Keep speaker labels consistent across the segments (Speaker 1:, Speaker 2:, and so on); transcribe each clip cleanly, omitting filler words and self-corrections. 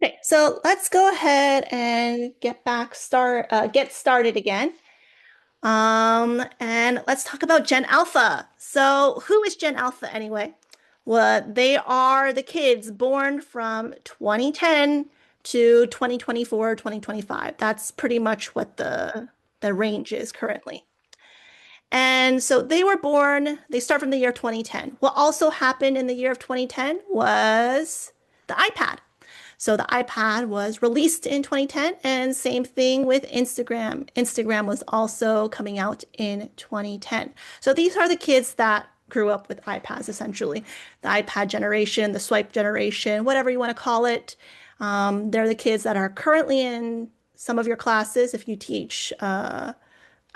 Speaker 1: Okay, so let's go ahead and get started again. And let's talk about Gen Alpha. So, who is Gen Alpha anyway? Well, they are the kids born from 2010 to 2024, 2025. That's pretty much what the range is currently. And so they start from the year 2010. What also happened in the year of 2010 was the iPad. So the iPad was released in 2010, and same thing with Instagram. Instagram was also coming out in 2010. So these are the kids that grew up with iPads essentially. The iPad generation, the swipe generation, whatever you want to call it. They're the kids that are currently in some of your classes. If you teach, I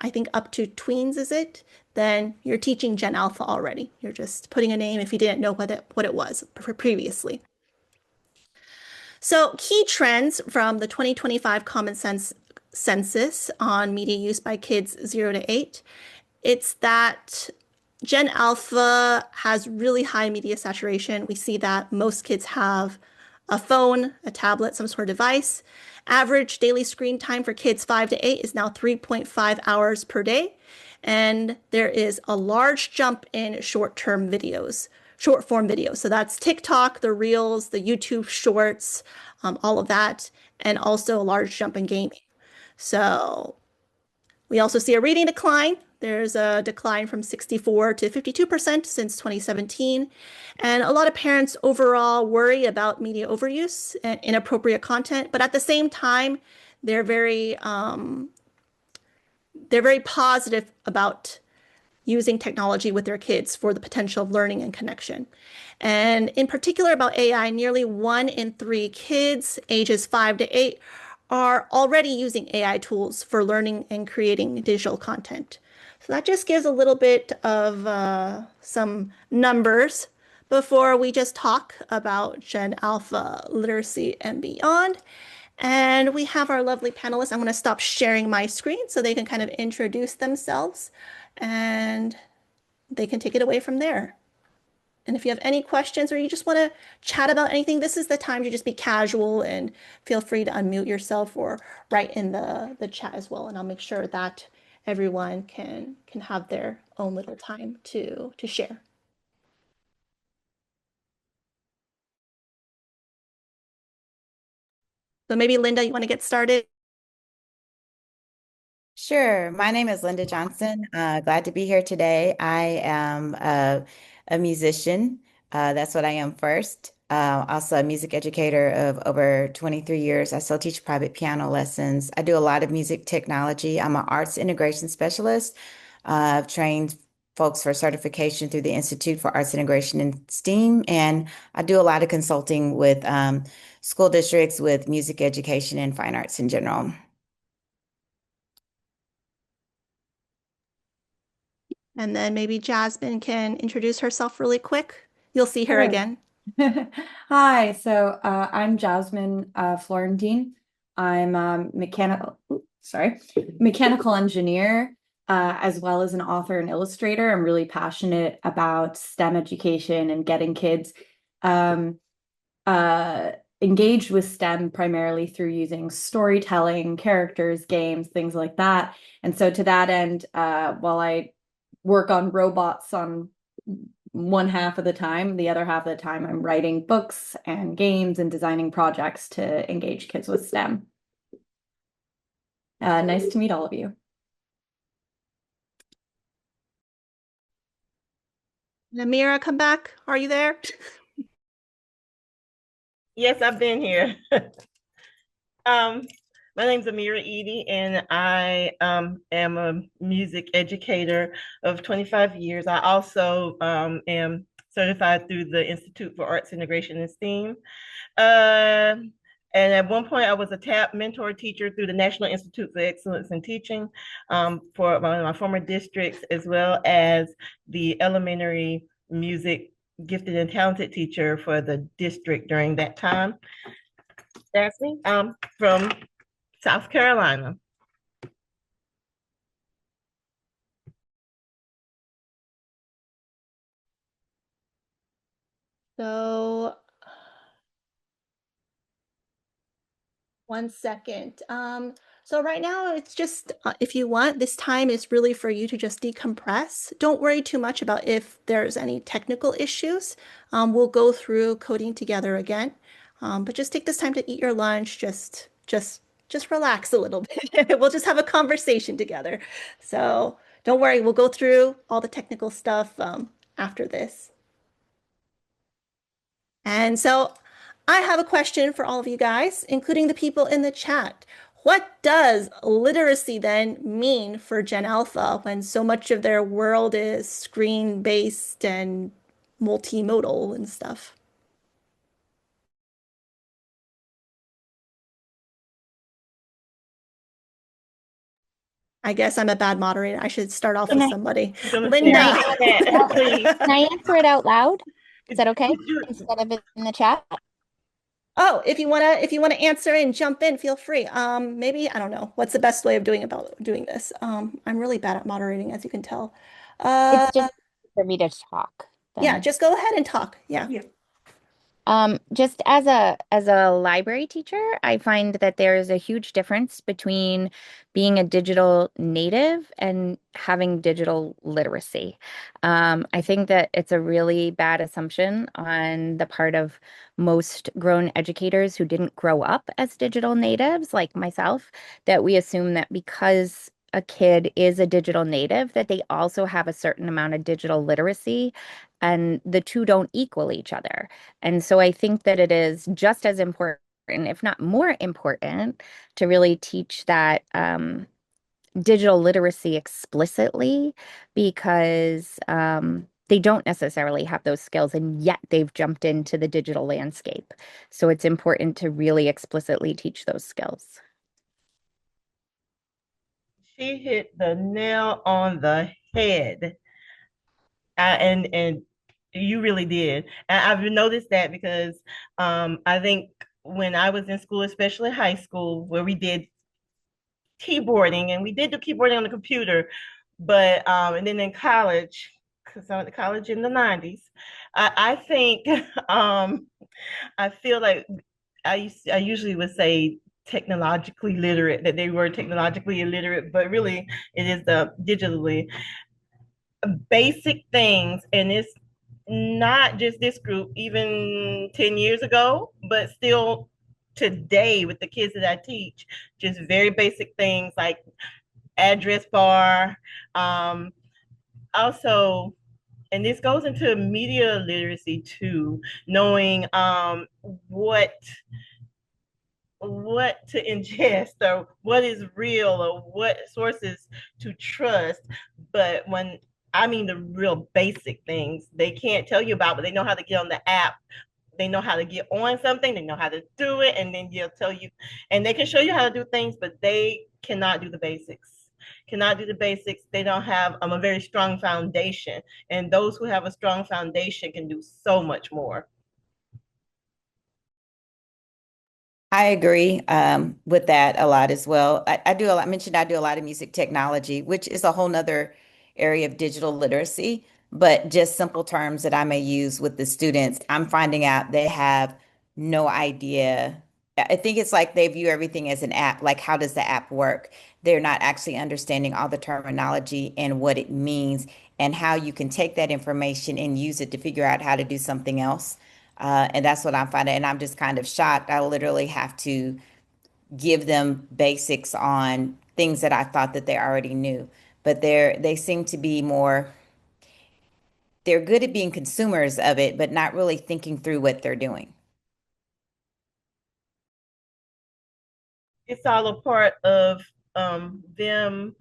Speaker 1: think up to tweens, is it? Then you're teaching Gen Alpha already. You're just putting a name if you didn't know what it was previously. So, key trends from the 2025 Common Sense Census on media use by kids 0 to 8. It's that Gen Alpha has really high media saturation. We see that most kids have a phone, a tablet, some sort of device. Average daily screen time for kids 5 to 8 is now 3.5 hours per day. And there is a large jump in short-term videos, short form videos. So that's TikTok, the Reels, the YouTube Shorts, all of that, and also a large jump in gaming. So we also see a reading decline. There's a decline from 64 to 52% since 2017. And a lot of parents overall worry about media overuse and inappropriate content, but at the same time, they're very um, they're very positive about using technology with their kids for the potential of learning and connection. And in particular about AI, nearly 1 in 3 kids ages 5 to 8 are already using AI tools for learning and creating digital content. So that just gives a little bit of some numbers before we just talk about Gen Alpha literacy and beyond. And we have our lovely panelists. I'm going to stop sharing my screen so they can kind of introduce themselves and they can take it away from there. And if you have any questions or you just want to chat about anything, this is the time to just be casual and feel free to unmute yourself or write in the chat as well. And I'll make sure that everyone can have their own little time to share. So maybe Linda, you want to get started?
Speaker 2: Sure. My name is Linda Johnson. Glad to be here today. I am a musician. That's what I am first. Also a music educator of over 23 years. I still teach private piano lessons. I do a lot of music technology. I'm an arts integration specialist. I've trained folks for certification through the Institute for Arts Integration in STEAM, and I do a lot of consulting with school districts with music education and fine arts in general.
Speaker 1: And then maybe Jasmine can introduce herself really quick. You'll see her
Speaker 3: Sure.
Speaker 1: again.
Speaker 3: Hi, so I'm Jasmine Florentine. I'm mechanical engineer, as well as an author and illustrator. I'm really passionate about STEM education and getting kids um, uh, engaged with STEM primarily through using storytelling, characters, games, things like that. And so to that end, while I work on robots on one half of the time. The other half of the time, I'm writing books and games and designing projects to engage kids with STEM. Nice to meet all of you.
Speaker 1: Namira, come back. Are you there?
Speaker 4: Yes, I've been here. My name's Ameerah Eaddy, and I am a music educator of 25 years. I also am certified through the Institute for Arts Integration in STEAM. And at one point, I was a TAP mentor teacher through the National Institute for Excellence in Teaching for one of my former districts, as well as the elementary music gifted and talented teacher for the district during that time. Jasmine, from South Carolina.
Speaker 1: So 1 second. So right now it's just, if you want, this time is really for you to just decompress. Don't worry too much about if there's any technical issues. We'll go through coding together again. But just take this time to eat your lunch. Just relax a little bit. We'll just have a conversation together. So don't worry, we'll go through all the technical stuff after this. And so I have a question for all of you guys, including the people in the chat. What does literacy then mean for Gen Alpha when so much of their world is screen-based and multimodal and stuff? I guess I'm a bad moderator. I should start off with somebody. Linda.
Speaker 5: Please. Can I answer it out loud? Is that okay? Instead of in the chat?
Speaker 1: Oh, if you wanna answer and jump in, feel free. Maybe I don't know what's the best way of doing this. I'm really bad at moderating, as you can tell.
Speaker 5: It's just for me to talk.
Speaker 1: Yeah, just go ahead and talk. Yeah.
Speaker 5: Just as a library teacher, I find that there is a huge difference between being a digital native and having digital literacy. I think that it's a really bad assumption on the part of most grown educators who didn't grow up as digital natives, like myself, that we assume that because a kid is a digital native, that they also have a certain amount of digital literacy, and the two don't equal each other. And so I think that it is just as important, if not more important, to really teach that digital literacy explicitly, because they don't necessarily have those skills, and yet they've jumped into the digital landscape. So it's important to really explicitly teach those skills.
Speaker 4: She hit the nail on the head. And you really did. And I've noticed that because I think when I was in school, especially high school, where we did keyboarding, and we did do keyboarding on the computer, but and then in college, because I went to college in the 90s, I think I feel like I usually would say technologically literate, that they were technologically illiterate, but really it is the digitally basic things. And it's not just this group, even 10 years ago, but still today with the kids that I teach, just very basic things like address bar. Also, and this goes into media literacy too, knowing what to ingest, or what is real, or what sources to trust. But when I mean the real basic things they can't tell you about, but they know how to get on the app. They know how to get on something, they know how to do it, and then they'll tell you, and they can show you how to do things, but they cannot do the basics. Cannot do the basics. They don't have a very strong foundation. And those who have a strong foundation can do so much more.
Speaker 2: I agree with that a lot as well. I do a lot, I mentioned I do a lot of music technology, which is a whole nother area of digital literacy, but just simple terms that I may use with the students, I'm finding out they have no idea. I think it's like they view everything as an app, like how does the app work? They're not actually understanding all the terminology and what it means and how you can take that information and use it to figure out how to do something else. And that's what I'm finding. And I'm just kind of shocked. I literally have to give them basics on things that I thought that they already knew. But they seem to be more, they're good at being consumers of it, but not really thinking through what they're doing.
Speaker 4: It's all a part of them,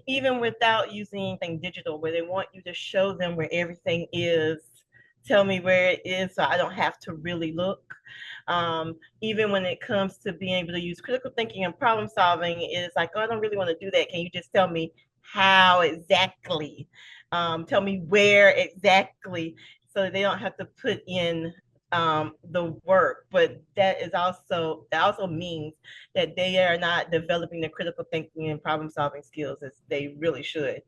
Speaker 4: even without using anything digital, where they want you to show them where everything is. Tell me where it is so I don't have to really look. Even when it comes to being able to use critical thinking and problem solving, it's like, oh, I don't really want to do that. Can you just tell me how exactly? Tell me where exactly, so they don't have to put in the work. But that also means that they are not developing the critical thinking and problem solving skills as they really should.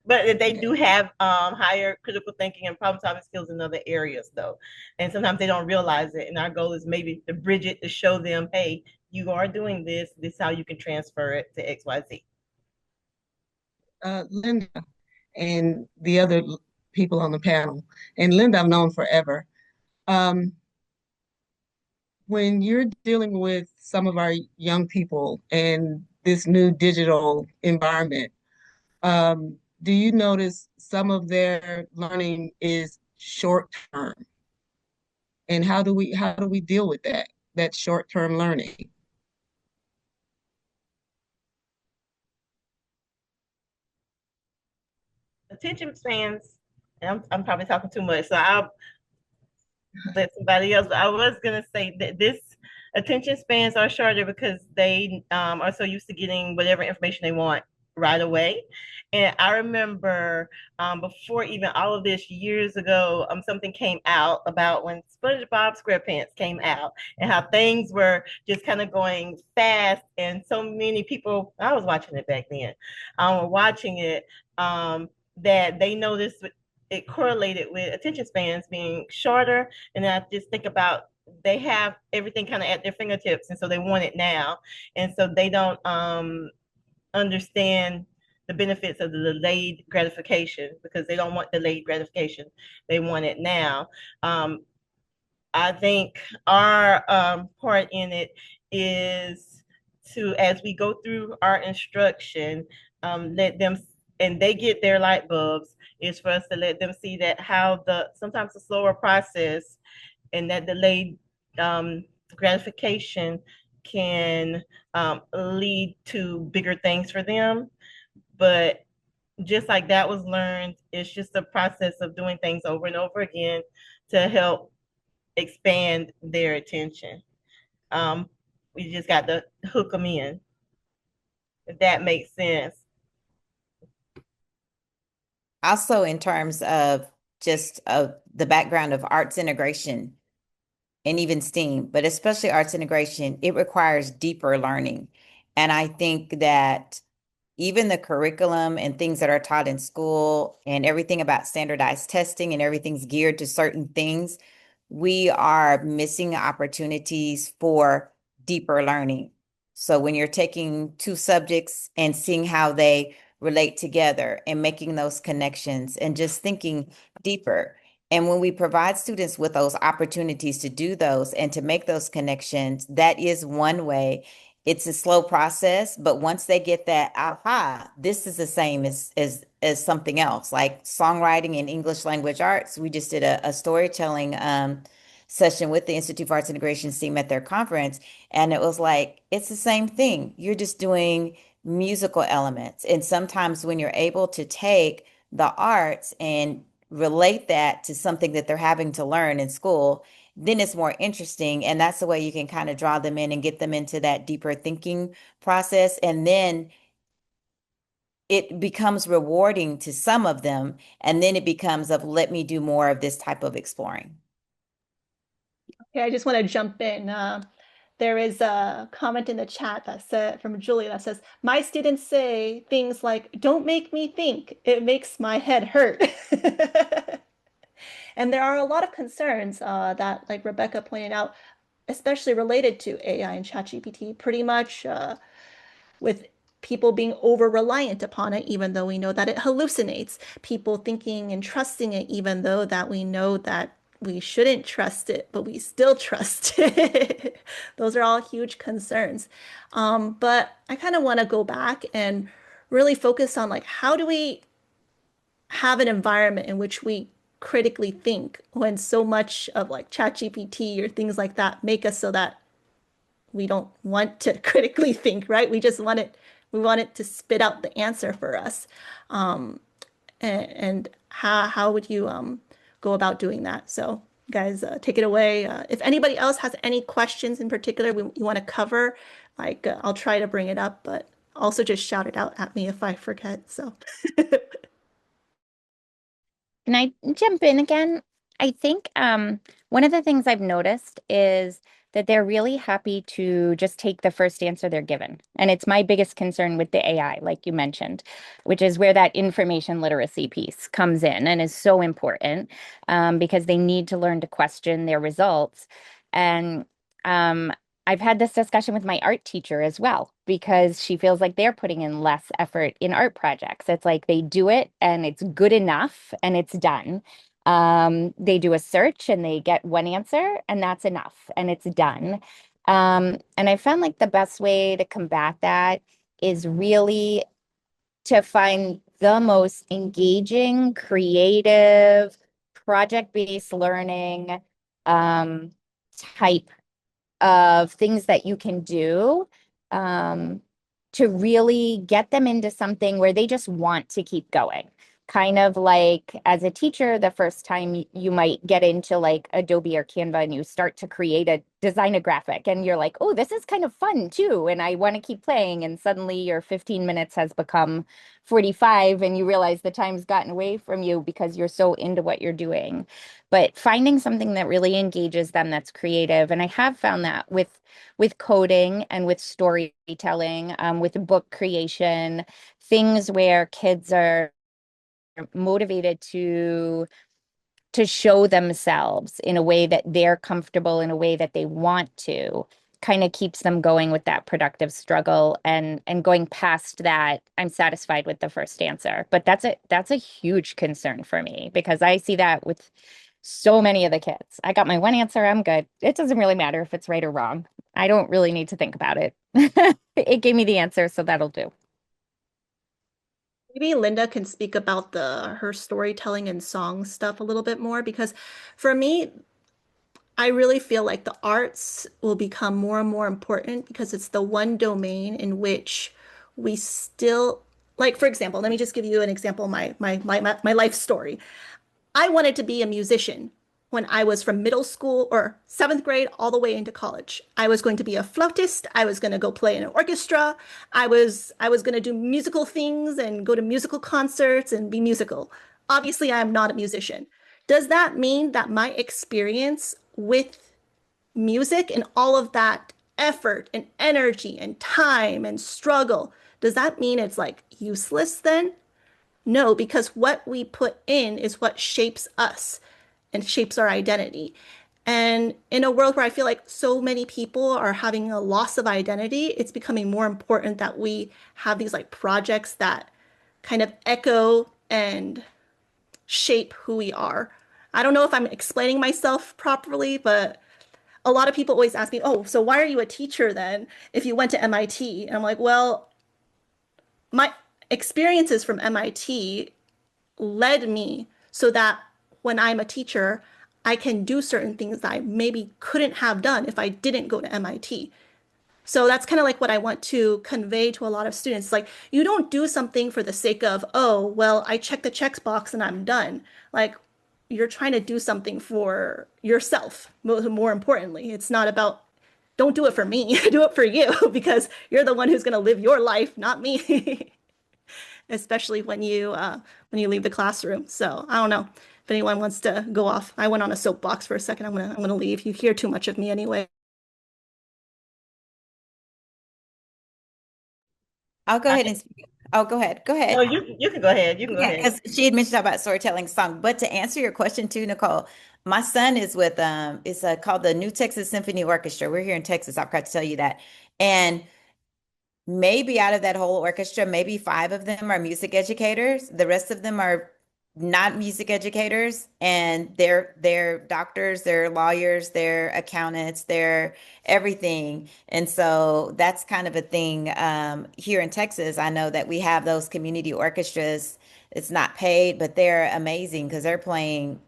Speaker 4: But they do have higher critical thinking and problem solving skills in other areas, though. And sometimes they don't realize it. And our goal is maybe to bridge it to show them, hey, you are doing this. This is how you can transfer it to XYZ.
Speaker 6: Linda and the other people on the panel, and Linda I've known forever. When you're dealing with some of our young people and this new digital environment, do you notice some of their learning is short term? And how do we deal with that short term learning?
Speaker 4: Attention spans, and I'm probably talking too much, so I'll let somebody else. But I was gonna say that this attention spans are shorter because they are so used to getting whatever information they want right away. And I remember before even all of this years ago, something came out about when SpongeBob SquarePants came out and how things were just kind of going fast. And so many people, I was watching it back then, were watching it, that they noticed it correlated with attention spans being shorter. And I just think about they have everything kind of at their fingertips, and so they want it now, and so they don't understand the benefits of the delayed gratification because they don't want delayed gratification. They want it now. I think our part in it is to, as we go through our instruction, let them, and they get their light bulbs, is for us to let them see that how sometimes the slower process and that delayed gratification can lead to bigger things for them. But just like that was learned, it's just a process of doing things over and over again to help expand their attention. We just got to hook them in, if that makes sense.
Speaker 2: Also, in terms of just the background of arts integration and even STEAM, but especially arts integration, it requires deeper learning. And I think that even the curriculum and things that are taught in school and everything about standardized testing and everything's geared to certain things, we are missing opportunities for deeper learning. So when you're taking two subjects and seeing how they relate together and making those connections and just thinking deeper. And when we provide students with those opportunities to do those and to make those connections, that is one way. It's a slow process, but once they get that, aha, this is the same as something else, like songwriting and English language arts. We just did a storytelling session with the Institute for Arts Integration team at their conference, and it was like, it's the same thing. You're just doing musical elements. And sometimes when you're able to take the arts and relate that to something that they're having to learn in school, then it's more interesting. And that's the way you can kind of draw them in and get them into that deeper thinking process. And then it becomes rewarding to some of them. And then it becomes of, let me do more of this type of exploring.
Speaker 1: Okay, I just want to jump in. There is a comment in the chat that said from Julie that says, my students say things like, don't make me think, it makes my head hurt. And there are a lot of concerns that, like Rebecca pointed out, especially related to AI and ChatGPT, pretty much with people being over reliant upon it, even though we know that it hallucinates, people thinking and trusting it, even though that we know that we shouldn't trust it, but we still trust it. Those are all huge concerns. But I kind of want to go back and really focus on like, how do we have an environment in which we critically think when so much of like ChatGPT or things like that make us so that we don't want to critically think, right? We just want it, we want it to spit out the answer for us. And how would you go about doing that? So guys, take it away. If anybody else has any questions in particular you want to cover, like I'll try to bring it up, but also just shout it out at me if I forget. So
Speaker 5: Can I jump in again? I think one of the things I've noticed is that they're really happy to just take the first answer they're given. And it's my biggest concern with the AI, like you mentioned, which is where that information literacy piece comes in and is so important, because they need to learn to question their results. And um, I've had this discussion with my art teacher as well, because she feels like they're putting in less effort in art projects. It's like they do it and it's good enough and it's done. They do a search and they get one answer and that's enough and it's done. And I found like the best way to combat that is really to find the most engaging, creative, project-based learning um, type of things that you can do, um, to really get them into something where they just want to keep going. Kind of like as a teacher, the first time you might get into like Adobe or Canva and you start to create design a graphic and you're like, oh, this is kind of fun too. And I want to keep playing. And suddenly your 15 minutes has become 45 and you realize the time's gotten away from you because you're so into what you're doing. But finding something that really engages them, that's creative. And I have found that with coding and with storytelling, with book creation, things where kids are motivated to show themselves in a way that they're comfortable, in a way that they want to, kind of keeps them going with that productive struggle, and going past that, I'm satisfied with the first answer. But that's a huge concern for me, because I see that with so many of the kids. I got my one answer, I'm good. It doesn't really matter if it's right or wrong. I don't really need to think about it. It gave me the answer, so that'll do.
Speaker 1: Maybe Linda can speak about her storytelling and song stuff a little bit more, because for me, I really feel like the arts will become more and more important because it's the one domain in which we still, like, for example, let me just give you an example of my life story. I wanted to be a musician when I was from middle school or seventh grade all the way into college. I was going to be a flautist. I was going to go play in an orchestra. I was going to do musical things and go to musical concerts and be musical. Obviously, I am not a musician. Does that mean that my experience with music and all of that effort and energy and time and struggle, does that mean it's like useless then? No, because what we put in is what shapes us and shapes our identity. And in a world where I feel like so many people are having a loss of identity, it's becoming more important that we have these like projects that kind of echo and shape who we are. I don't know if I'm explaining myself properly, but a lot of people always ask me, "Oh, so why are you a teacher then if you went to MIT?" And I'm like, "Well, my experiences from MIT led me so that when I'm a teacher, I can do certain things that I maybe couldn't have done if I didn't go to MIT." So that's kind of like what I want to convey to a lot of students. Like, you don't do something for the sake of, oh, well, I checked the checkbox and I'm done. Like, you're trying to do something for yourself, more importantly. It's not about, don't do it for me, do it for you, because you're the one who's going to live your life, not me. Especially when you leave the classroom. So I don't know if anyone wants to go off. I went on a soapbox for a second. I'm gonna leave. You hear too much of me anyway.
Speaker 2: I'll go ahead and speak. Oh, go ahead. Go
Speaker 4: No,
Speaker 2: ahead.
Speaker 4: you can go ahead. You can go
Speaker 2: Yeah,
Speaker 4: ahead.
Speaker 2: because she had mentioned about storytelling song. But to answer your question too, Nicole, my son is with it's called the New Texas Symphony Orchestra. We're here in Texas. I forgot to tell you that. And maybe out of that whole orchestra, maybe five of them are music educators. The rest of them are not music educators, and they're doctors, they're lawyers, they're accountants, they're everything. And so that's kind of a thing here in Texas. I know that we have those community orchestras. It's not paid, but they're amazing because they're playing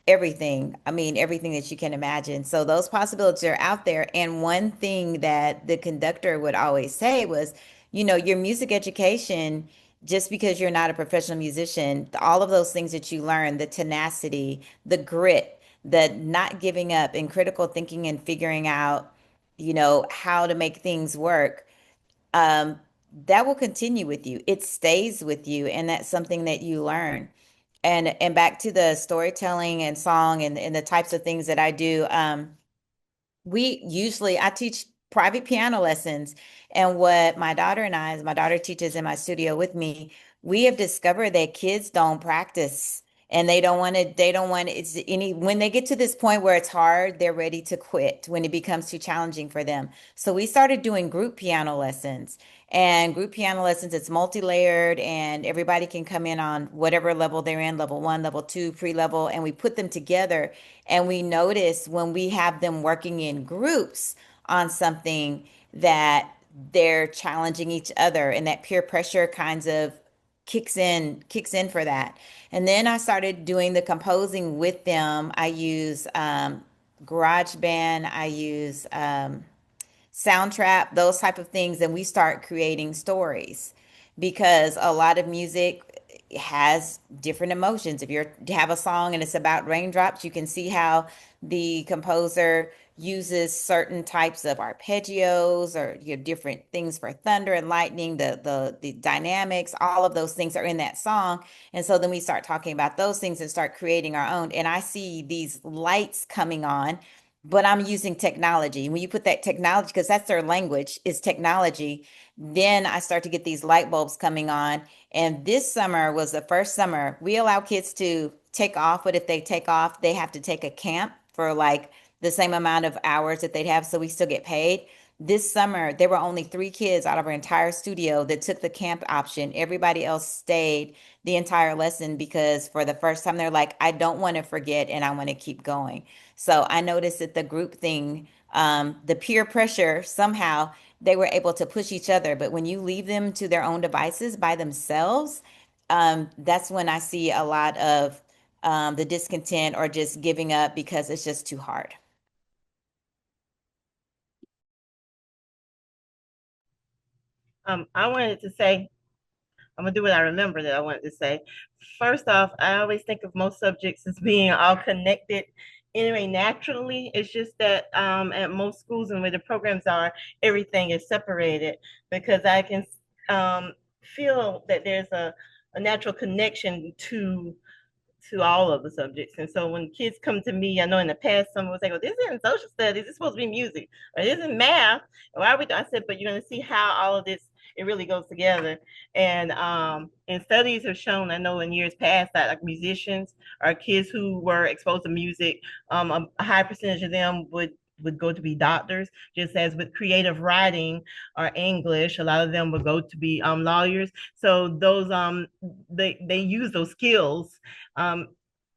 Speaker 2: everything. I mean, everything that you can imagine. So those possibilities are out there. And one thing that the conductor would always say was, your music education, just because you're not a professional musician, all of those things that you learn, the tenacity, the grit, the not giving up, and critical thinking and figuring out, how to make things work, um, that will continue with you. It stays with you, and that's something that you learn. And back to the storytelling and song and the types of things that I do. I teach private piano lessons. And what my daughter and I, as my daughter teaches in my studio with me, we have discovered that kids don't practice and it's when they get to this point where it's hard, they're ready to quit when it becomes too challenging for them. So we started doing group piano lessons. And group piano lessons, it's multi-layered and everybody can come in on whatever level they're in, level 1, level 2, pre-level, and we put them together. And we notice when we have them working in groups on something that they're challenging each other and that peer pressure kinds of kicks in for that. And then I started doing the composing with them. I use GarageBand, I use Soundtrap, those type of things, and we start creating stories because a lot of music has different emotions. If you have a song and it's about raindrops, you can see how the composer uses certain types of arpeggios or different things for thunder and lightning, the dynamics, all of those things are in that song. And so then we start talking about those things and start creating our own. And I see these lights coming on, but I'm using technology. When you put that technology, because that's their language, is technology, then I start to get these light bulbs coming on. And this summer was the first summer we allow kids to take off, but if they take off, they have to take a camp for like the same amount of hours that they'd have, so we still get paid. This summer, there were only 3 kids out of our entire studio that took the camp option. Everybody else stayed the entire lesson because for the first time, they're like, I don't want to forget and I want to keep going. So I noticed that the group thing, the peer pressure, somehow they were able to push each other. But when you leave them to their own devices by themselves, that's when I see a lot of the discontent or just giving up because it's just too hard.
Speaker 4: I wanted to say, I'm gonna do what I remember that I wanted to say. First off, I always think of most subjects as being all connected anyway, naturally. It's just that at most schools and where the programs are, everything is separated because I can feel that there's a natural connection to all of the subjects. And so when kids come to me, I know in the past someone would say, well, this isn't social studies, it's supposed to be music, or this isn't math. Why are we doing? I said, but you're gonna see how all of this it really goes together. And studies have shown, I know in years past, that like musicians or kids who were exposed to music, a high percentage of them would go to be doctors, just as with creative writing or English, a lot of them would go to be lawyers. So those they use those skills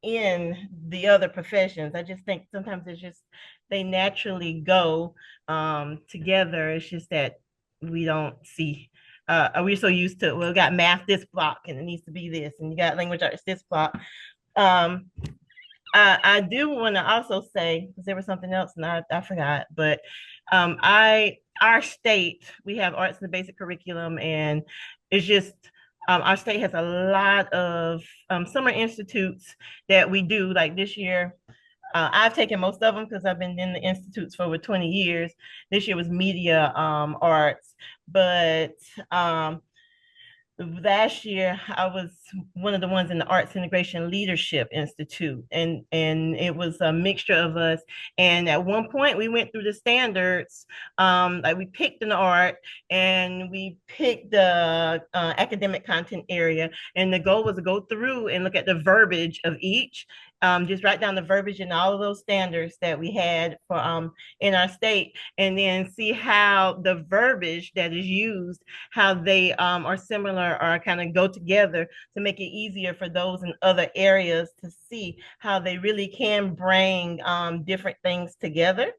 Speaker 4: in the other professions. I just think sometimes it's just they naturally go together. It's just that we don't see. We're so used to, well, we got math this block and it needs to be this, and you got language arts this block. I do want to also say, because there was something else and I forgot, but our state, we have arts in the basic curriculum, and it's just our state has a lot of summer institutes that we do. Like this year, I've taken most of them because I've been in the institutes for over 20 years. This year was media arts, but last year I was one of the ones in the Arts Integration Leadership Institute, and it was a mixture of us. And at one point we went through the standards, like we picked an art and we picked the academic content area, and the goal was to go through and look at the verbiage of each, just write down the verbiage and all of those standards that we had for in our state, and then see how the verbiage that is used, how they are similar or kind of go together to make it easier for those in other areas to see how they really can bring different things together,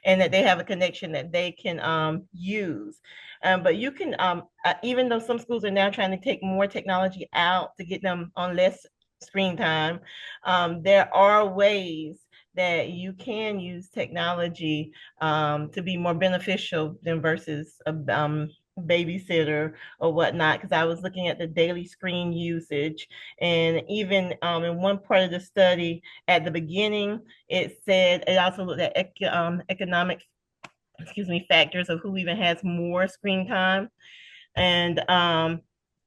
Speaker 4: and that they have a connection that they can use. But you can, even though some schools are now trying to take more technology out to get them on less screen time, there are ways that you can use technology to be more beneficial than versus a babysitter or whatnot. Because I was looking at the daily screen usage, and even in one part of the study at the beginning, it said it also looked at economic, factors of who even has more screen time, and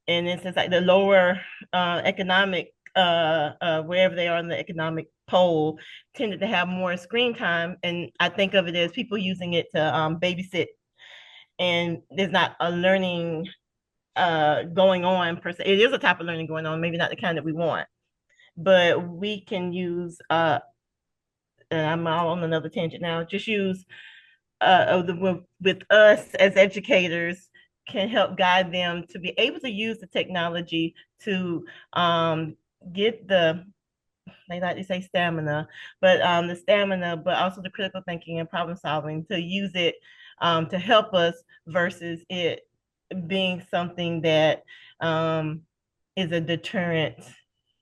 Speaker 4: it says like the lower economic, wherever they are in the economic poll tended to have more screen time. And I think of it as people using it to babysit. And there's not a learning going on per se. It is a type of learning going on, maybe not the kind that we want. But we can use, and I'm all on another tangent now, just use with us as educators can help guide them to be able to use the technology to get the, they like to say stamina, but the stamina, but also the critical thinking and problem solving, to use it to help us versus it being something that is a deterrent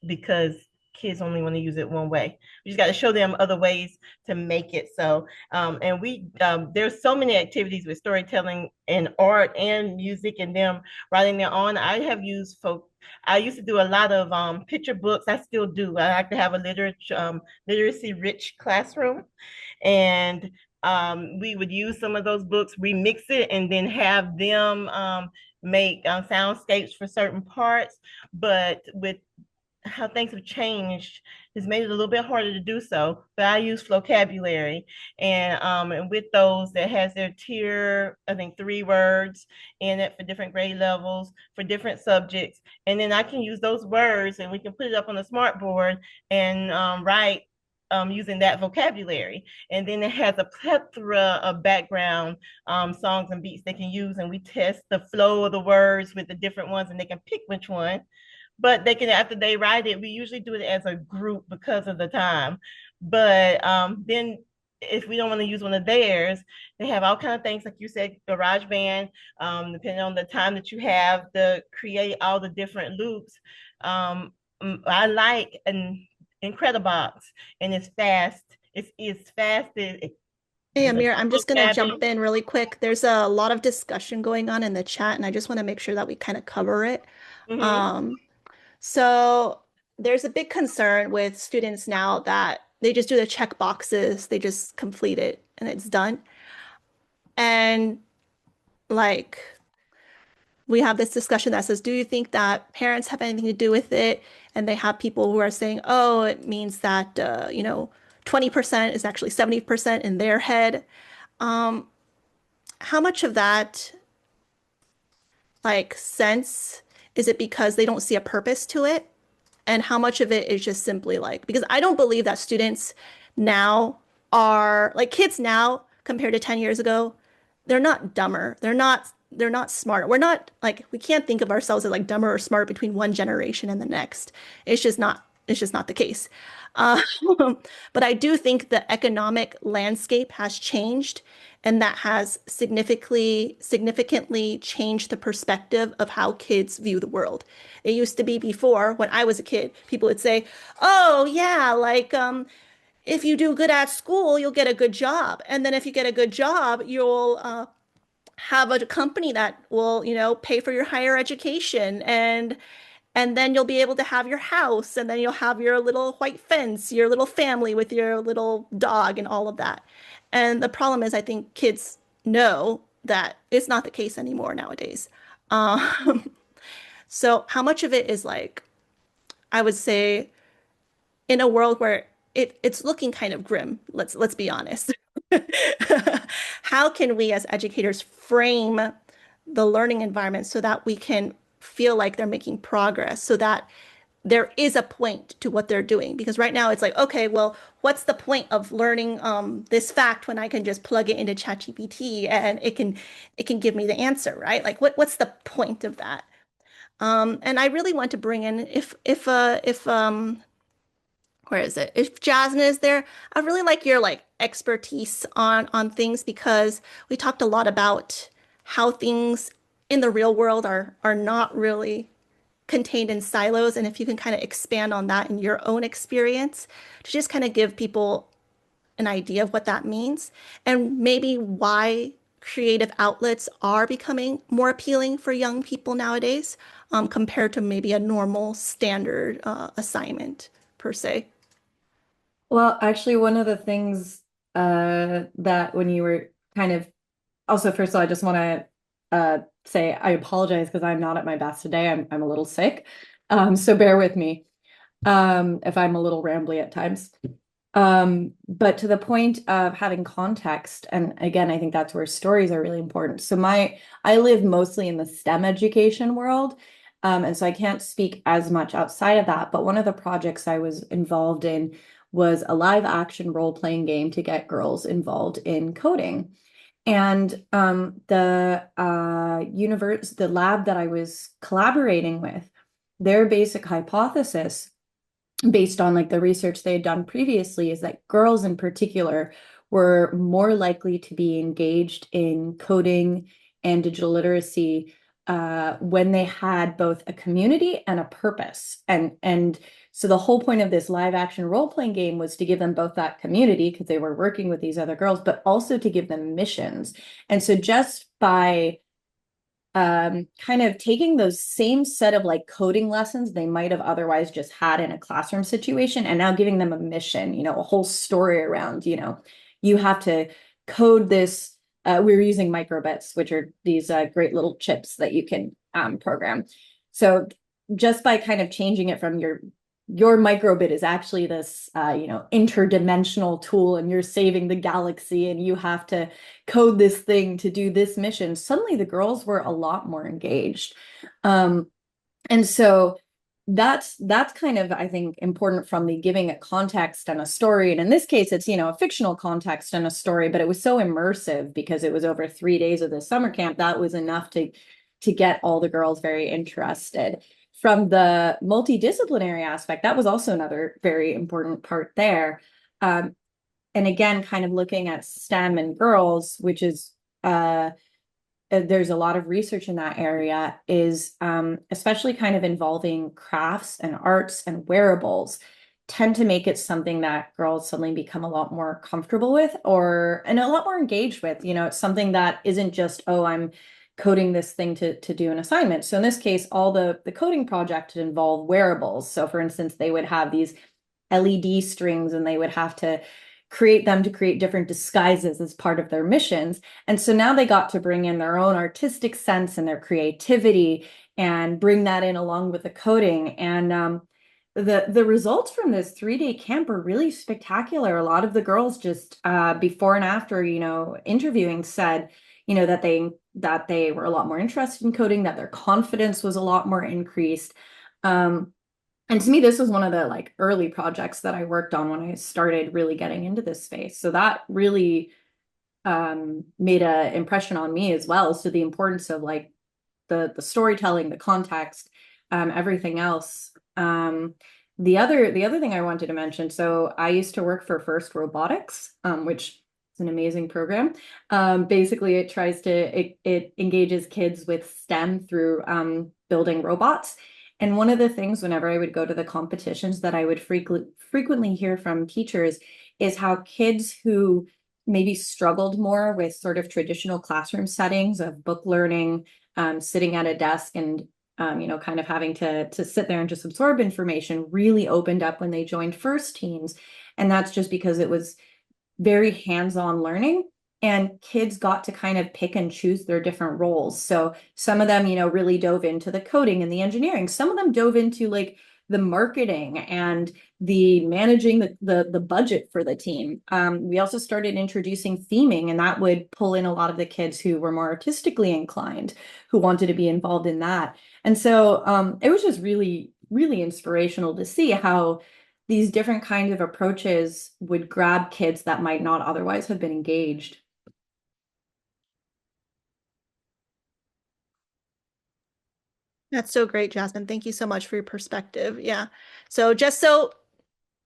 Speaker 4: because kids only want to use it one way. We just got to show them other ways to make it so. And there's so many activities with storytelling and art and music and them writing their own. I used to do a lot of picture books. I still do. I like to have a literacy rich classroom. And we would use some of those books, remix it, and then have them make soundscapes for certain parts. But with how things have changed, has made it a little bit harder to do so. But I use vocabulary, and with those, that has their tier, I think 3 words in it for different grade levels, for different subjects. And then I can use those words and we can put it up on the smart board and write using that vocabulary. And then it has a plethora of background songs and beats they can use, and we test the flow of the words with the different ones, and they can pick which one. But they can, after they write it, we usually do it as a group because of the time. But then if we don't want to use one of theirs, they have all kinds of things, like you said, GarageBand, depending on the time that you have to create all the different loops. I like an Incredibox, and it's fast. It's fast.
Speaker 1: Hey, Ameerah, I'm just going to jump in really quick. There's a lot of discussion going on in the chat, and I just want to make sure that we kind of cover it. So there's a big concern with students now that they just do the check boxes, they just complete it, and it's done. And like, we have this discussion that says, do you think that parents have anything to do with it? And they have people who are saying, oh, it means that, 20% is actually 70% in their head. How much of that, like, sense is it because they don't see a purpose to it? And how much of it is just simply like, because I don't believe that students now are, like, kids now compared to 10 years ago, they're not dumber. They're not smarter. We're not, like, we can't think of ourselves as like dumber or smarter between one generation and the next. It's just not the case. But I do think the economic landscape has changed, and that has significantly changed the perspective of how kids view the world. It used to be, before, when I was a kid, people would say, oh yeah, like, if you do good at school, you'll get a good job. And then if you get a good job, you'll have a company that will, pay for your higher education, and then you'll be able to have your house, and then you'll have your little white fence, your little family with your little dog and all of that. And the problem is, I think kids know that it's not the case anymore nowadays. So how much of it is like, I would say, in a world where it's looking kind of grim, let's be honest. How can we as educators frame the learning environment so that we can feel like they're making progress, so that there is a point to what they're doing? Because right now it's like, okay, well, what's the point of learning this fact when I can just plug it into ChatGPT and it can give me the answer, right? Like, what's the point of that? And I really want to bring in, if where is it? If Jasmine is there, I really like your expertise on things, because we talked a lot about how things in the real world are not really contained in silos. And if you can kind of expand on that in your own experience to just kind of give people an idea of what that means, and maybe why creative outlets are becoming more appealing for young people nowadays, compared to maybe a normal standard assignment per se.
Speaker 3: Well, actually, one of the things that when you were kind of, also, first of all, I just want to say I apologize because I'm not at my best today. I'm a little sick, so bear with me. if I'm a little rambly at times. But to the point of having context, and again, I think that's where stories are really important. So I live mostly in the STEM education world, and so I can't speak as much outside of that. But one of the projects I was involved in was a live action role-playing game to get girls involved in coding. And the lab that I was collaborating with, their basic hypothesis based on like the research they had done previously is that girls in particular were more likely to be engaged in coding and digital literacy when they had both a community and a purpose. And so the whole point of this live action role-playing game was to give them both that community because they were working with these other girls, but also to give them missions. And so just by kind of taking those same set of like coding lessons they might have otherwise just had in a classroom situation and now giving them a mission, you know, a whole story around, you know, you have to code this. We were using microbits, which are these great little chips that you can program. So just by kind of changing it from your microbit is actually this, you know, interdimensional tool and you're saving the galaxy and you have to code this thing to do this mission. Suddenly the girls were a lot more engaged. And so that's kind of, I think, important from the giving a context and a story. And in this case, it's, you know, a fictional context and a story, but it was so immersive because it was over 3 days of the summer camp. That was enough to get all the girls very interested. From the multidisciplinary aspect, that was also another very important part there. And again, kind of looking at STEM and girls, which is, there's a lot of research in that area, is especially kind of involving crafts and arts and wearables tend to make it something that girls suddenly become a lot more comfortable with and a lot more engaged with. You know, it's something that isn't just, oh, I'm coding this thing to do an assignment. So in this case, all the coding project involved wearables. So for instance, they would have these LED strings and they would have to create them to create different disguises as part of their missions. And so now they got to bring in their own artistic sense and their creativity and bring that in along with the coding. And the results from this 3-day camp are really spectacular. A lot of the girls just before and after, you know, interviewing said, you know, that they were a lot more interested in coding, that their confidence was a lot more increased. And to me, this was one of the like early projects that I worked on when I started really getting into this space. So that really made an impression on me as well. So the importance of like the storytelling, the context, everything else. The other thing I wanted to mention, so I used to work for First Robotics, which is an amazing program. Basically, it engages kids with STEM through building robots. And one of the things whenever I would go to the competitions that I would frequently hear from teachers is how kids who maybe struggled more with sort of traditional classroom settings of book learning, sitting at a desk and you know, kind of having to sit there and just absorb information really opened up when they joined FIRST teams. And that's just because it was very hands-on learning and kids got to kind of pick and choose their different roles. So some of them, you know, really dove into the coding and the engineering. Some of them dove into like the marketing and the managing the budget for the team. We also started introducing theming, and that would pull in a lot of the kids who were more artistically inclined, who wanted to be involved in that. And so it was just really, really inspirational to see how these different kinds of approaches would grab kids that might not otherwise have been engaged.
Speaker 1: That's so great, Jasmine. Thank you so much for your perspective. Yeah. So just so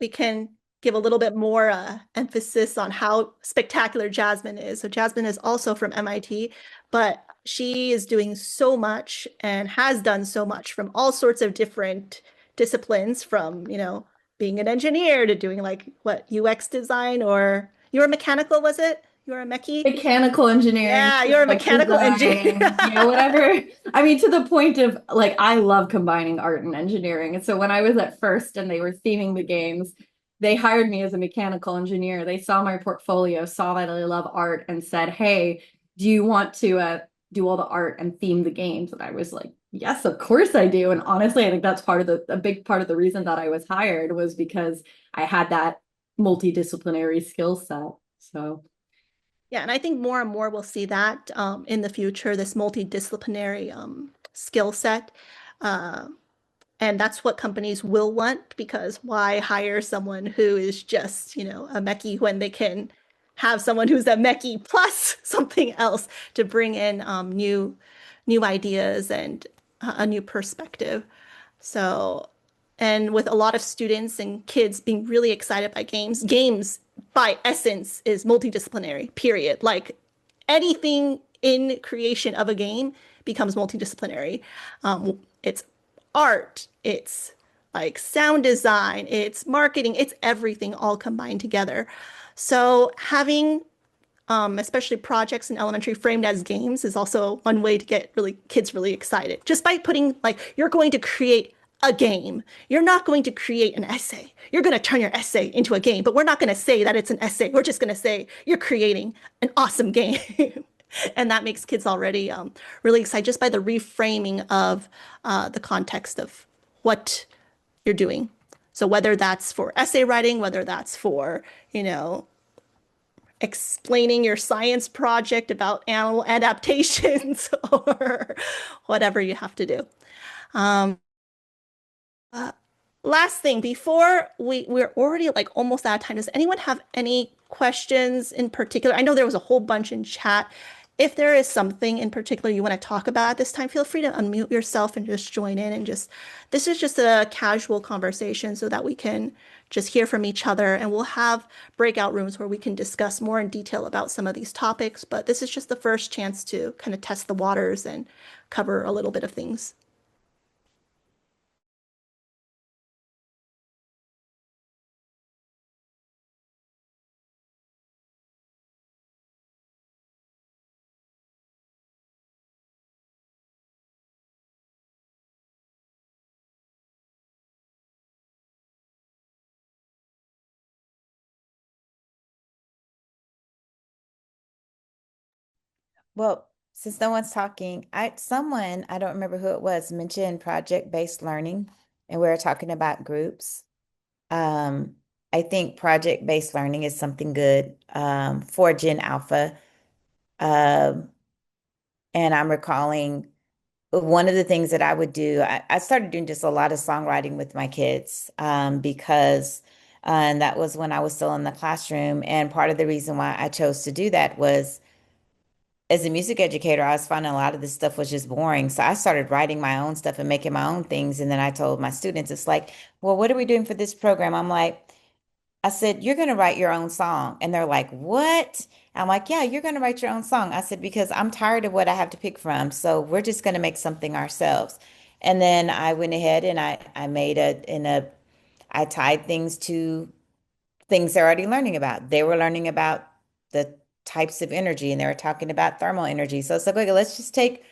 Speaker 1: we can give a little bit more emphasis on how spectacular Jasmine is. So Jasmine is also from MIT, but she is doing so much and has done so much from all sorts of different disciplines, from, you know, being an engineer to doing like what, UX design, or you were mechanical, was it? You were a mechie?
Speaker 3: Mechanical engineering.
Speaker 1: Yeah, you're a mechanical engineer.
Speaker 3: You know, whatever. I mean, to the point of like, I love combining art and engineering. And so when I was at First and they were theming the games, they hired me as a mechanical engineer. They saw my portfolio, saw that I love art, and said, hey, do you want to do all the art and theme the games. And I was like, yes, of course I do. And honestly, I think that's a big part of the reason that I was hired was because I had that multidisciplinary skill set. So
Speaker 1: Yeah, and I think more and more we'll see that in the future, this multidisciplinary skill set. Uh, and that's what companies will want, because why hire someone who is just, a mechie when they can have someone who's a mechie plus something else to bring in new ideas and a new perspective. So, and with a lot of students and kids being really excited by games, games by essence is multidisciplinary, period. Like anything in creation of a game becomes multidisciplinary. It's art, it's like sound design, it's marketing, it's everything all combined together. So having especially projects in elementary framed as games is also one way to get kids really excited. Just by putting like you're going to create a game. You're not going to create an essay. You're going to turn your essay into a game, but we're not going to say that it's an essay. We're just going to say you're creating an awesome game. And that makes kids already really excited just by the reframing of the context of what you're doing. So whether that's for essay writing, whether that's for, explaining your science project about animal adaptations or whatever you have to do. Uh, Last thing, before we're already like almost out of time. Does anyone have any questions in particular? I know there was a whole bunch in chat. If there is something in particular you want to talk about at this time, feel free to unmute yourself and just join in and this is just a casual conversation so that we can just hear from each other, and we'll have breakout rooms where we can discuss more in detail about some of these topics. But this is just the first chance to kind of test the waters and cover a little bit of things.
Speaker 2: Well, since no one's talking, someone, I don't remember who it was, mentioned project-based learning, and we were talking about groups. I think project-based learning is something good for Gen Alpha. Um, and I'm recalling one of the things that I would do, I started doing just a lot of songwriting with my kids because and that was when I was still in the classroom. And part of the reason why I chose to do that was as a music educator, I was finding a lot of this stuff was just boring. So I started writing my own stuff and making my own things. And then I told my students, it's like, well, what are we doing for this program? I said, you're going to write your own song. And they're like, what? I'm like, yeah, you're going to write your own song. I said, because I'm tired of what I have to pick from. So we're just going to make something ourselves. And then I went ahead and I made I tied things to things they're already learning about. They were learning about the types of energy and they were talking about thermal energy. So it's like, okay, let's just take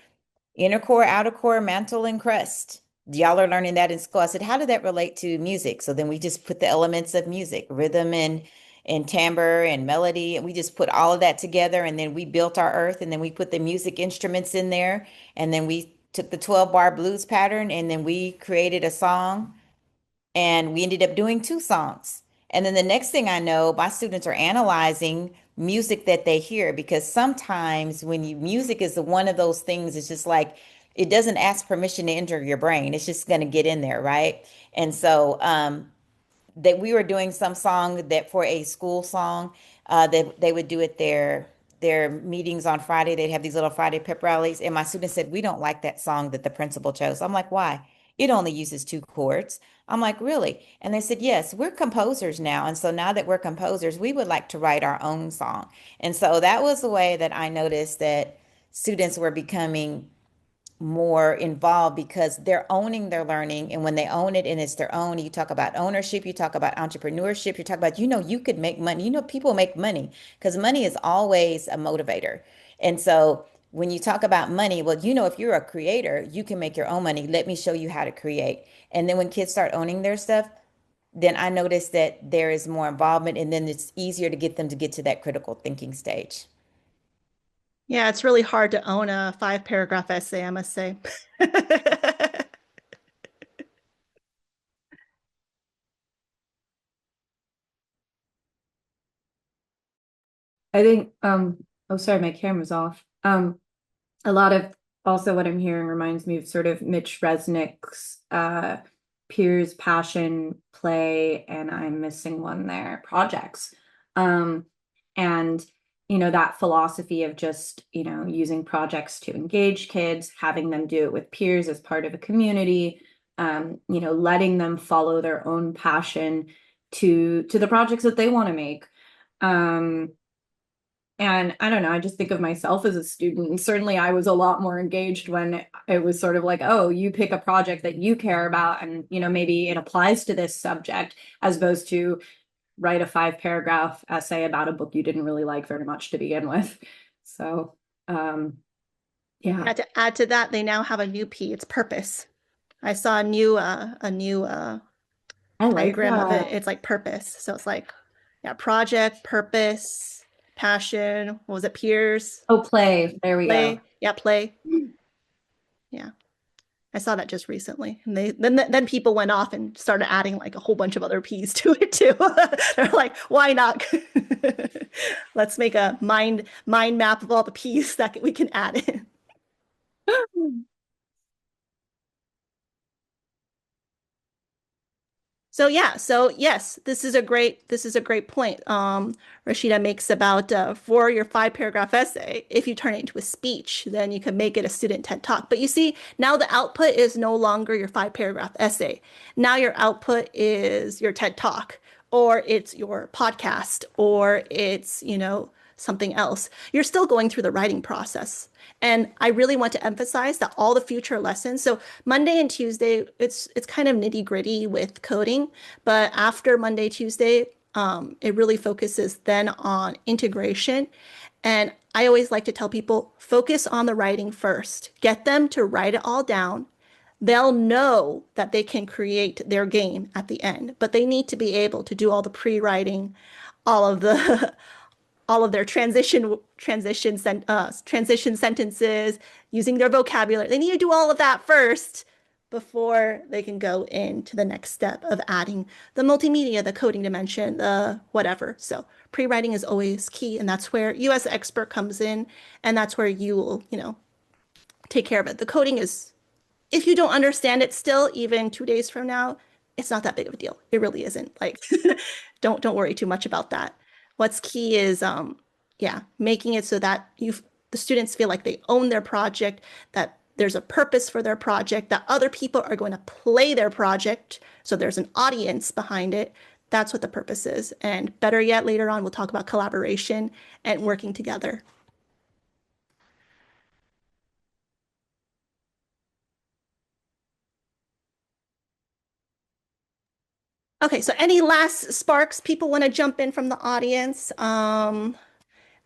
Speaker 2: inner core, outer core, mantle, and crust. Y'all are learning that in school. I said, how did that relate to music? So then we just put the elements of music, rhythm and timbre and melody, and we just put all of that together. And then we built our earth, and then we put the music instruments in there, and then we took the 12-bar blues pattern, and then we created a song, and we ended up doing two songs. And then the next thing I know, my students are analyzing music that they hear because sometimes music is one of those things, it's just like it doesn't ask permission to enter your brain. It's just going to get in there, right? And so that we were doing some song that for a school song that they would do at their meetings on Friday. They'd have these little Friday pep rallies. And my students said, we don't like that song that the principal chose. I'm like, why? It only uses two chords. I'm like, really? And they said, yes, we're composers now. And so now that we're composers, we would like to write our own song. And so that was the way that I noticed that students were becoming more involved because they're owning their learning. And when they own it and it's their own, you talk about ownership, you talk about entrepreneurship, you talk about, you could make money. People make money because money is always a motivator. And so when you talk about money, well, if you're a creator, you can make your own money. Let me show you how to create. And then when kids start owning their stuff, then I notice that there is more involvement and then it's easier to get them to get to that critical thinking stage.
Speaker 1: Yeah, it's really hard to own a 5-paragraph essay, I must say.
Speaker 3: I think, oh, sorry, my camera's off. A lot of also what I'm hearing reminds me of sort of Mitch Resnick's Peers, Passion, Play, and I'm missing one there, Projects. Um, and that philosophy of just, using projects to engage kids, having them do it with peers as part of a community, letting them follow their own passion to the projects that they want to make. And I don't know, I just think of myself as a student. And certainly I was a lot more engaged when it was sort of like, oh, you pick a project that you care about and, maybe it applies to this subject, as opposed to write a 5-paragraph essay about a book you didn't really like very much to begin with. So, yeah.
Speaker 1: To add to that, they now have a new P. It's purpose. I saw a new
Speaker 3: I like
Speaker 1: diagram of it.
Speaker 3: that.
Speaker 1: It's like purpose. So it's like, yeah, project, purpose, passion. What was it? Peers,
Speaker 3: Oh, play. There we
Speaker 1: play.
Speaker 3: go.
Speaker 1: Yeah, play. Yeah. I saw that just recently. And then people went off and started adding like a whole bunch of other P's to it too. They're like, why not? Let's make a mind map of all the P's that we can add in. So yeah, so yes, this is a great point. Rashida makes about for your 5-paragraph essay, if you turn it into a speech, then you can make it a student TED Talk. But you see, now the output is no longer your 5-paragraph essay. Now your output is your TED Talk, or it's your podcast, or it's, something else. You're still going through the writing process. And I really want to emphasize that all the future lessons, so Monday and Tuesday, it's kind of nitty gritty with coding, but after Monday, Tuesday, it really focuses then on integration. And I always like to tell people, focus on the writing first. Get them to write it all down. They'll know that they can create their game at the end, but they need to be able to do all the pre-writing, all of the all of their transition sentences, using their vocabulary. They need to do all of that first before they can go into the next step of adding the multimedia, the coding dimension, the whatever. So pre-writing is always key, and that's where you as an expert comes in, and that's where you will, take care of it. The coding is, if you don't understand it still, even 2 days from now, it's not that big of a deal. It really isn't. Like, don't worry too much about that. What's key is, yeah, making it so that the students feel like they own their project, that there's a purpose for their project, that other people are going to play their project, so there's an audience behind it. That's what the purpose is. And better yet, later on, we'll talk about collaboration and working together. Okay, so any last sparks people want to jump in from the audience? And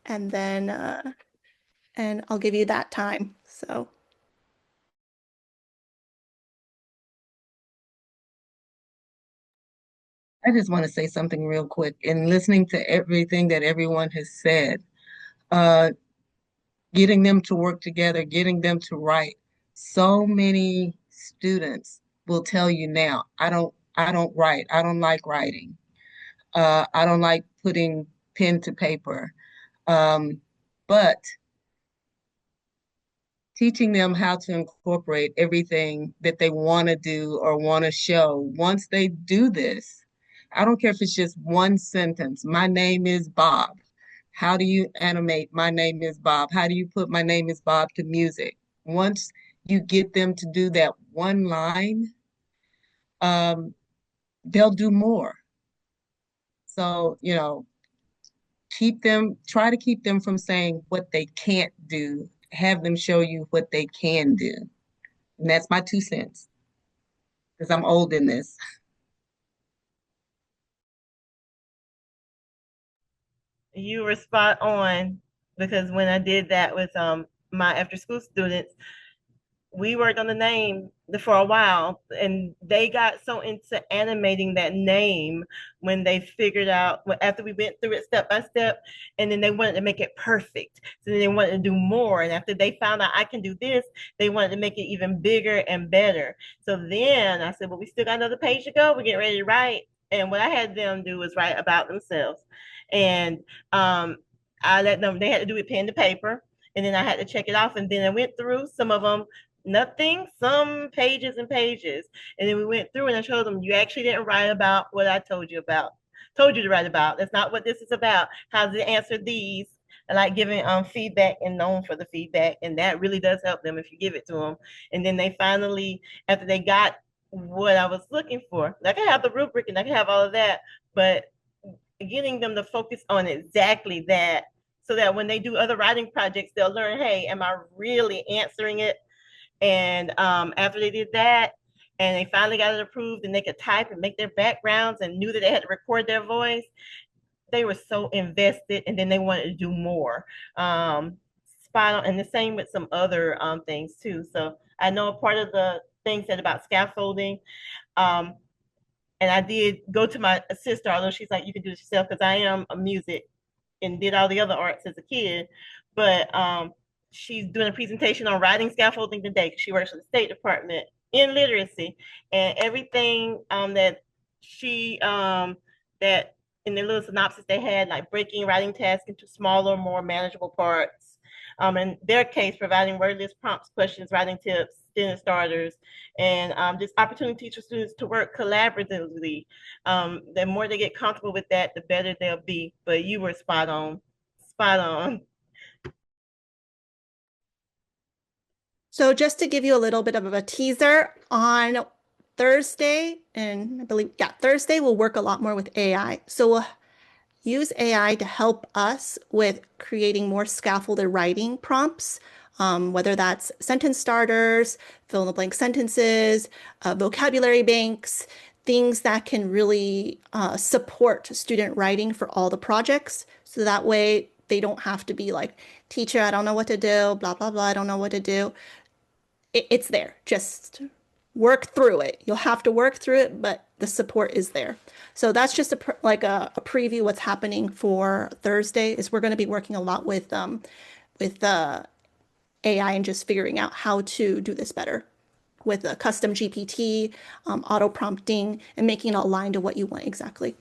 Speaker 1: then and I'll give you that time. So
Speaker 6: I just want to say something real quick. In listening to everything that everyone has said, uh, getting them to work together, getting them to write. So many students will tell you now, I don't write. I don't like writing. I don't like putting pen to paper. Um, but teaching them how to incorporate everything that they want to do or want to show. Once they do this, I don't care if it's just one sentence. My name is Bob. How do you animate my name is Bob? How do you put my name is Bob to music? Once you get them to do that one line, they'll do more. So, try to keep them from saying what they can't do. Have them show you what they can do. And that's my 2 cents because I'm old in this.
Speaker 4: You were spot on, because when I did that with my after school students, we worked on the name for a while, and they got so into animating that name when they figured out, after we went through it step by step, and then they wanted to make it perfect. So then they wanted to do more. And after they found out I can do this, they wanted to make it even bigger and better. So then I said, well, we still got another page to go. We're getting ready to write. And what I had them do was write about themselves. And I let them, they had to do it pen to paper. And then I had to check it off. And then I went through some of them, nothing, some pages and pages. And then we went through and I showed them, you actually didn't write about what I told you to write about. That's not what this is about. How to answer these. I like giving feedback and known for the feedback. And that really does help them if you give it to them. And then they finally, after they got what I was looking for, I can have the rubric and I can have all of that, but getting them to focus on exactly that, so that when they do other writing projects, they'll learn, hey, am I really answering it? And after they did that, and they finally got it approved, and they could type and make their backgrounds and knew that they had to record their voice, they were so invested, and then they wanted to do more. Spot on. And the same with some other things too. So I know a part of the thing said about scaffolding. And I did go to my sister, although she's like, you can do it yourself, because I am a music and did all the other arts as a kid. But she's doing a presentation on writing scaffolding today. She works for the State Department in literacy, and everything that she that in the little synopsis they had, like breaking writing tasks into smaller, more manageable parts. In their case, providing wordless prompts, questions, writing tips, student starters, and just opportunities for students to work collaboratively. The more they get comfortable with that, the better they'll be. But you were spot on, spot on.
Speaker 1: So just to give you a little bit of a teaser, on Thursday, and I believe, yeah, Thursday, we'll work a lot more with AI. So we'll use AI to help us with creating more scaffolded writing prompts, whether that's sentence starters, fill in the blank sentences, vocabulary banks, things that can really support student writing for all the projects. So that way they don't have to be like, teacher, I don't know what to do, blah, blah, blah, I don't know what to do. It's there. Just work through it. You'll have to work through it, but the support is there. So that's just a preview what's happening for Thursday. Is we're going to be working a lot with AI and just figuring out how to do this better with a custom GPT, auto prompting, and making it align to what you want exactly.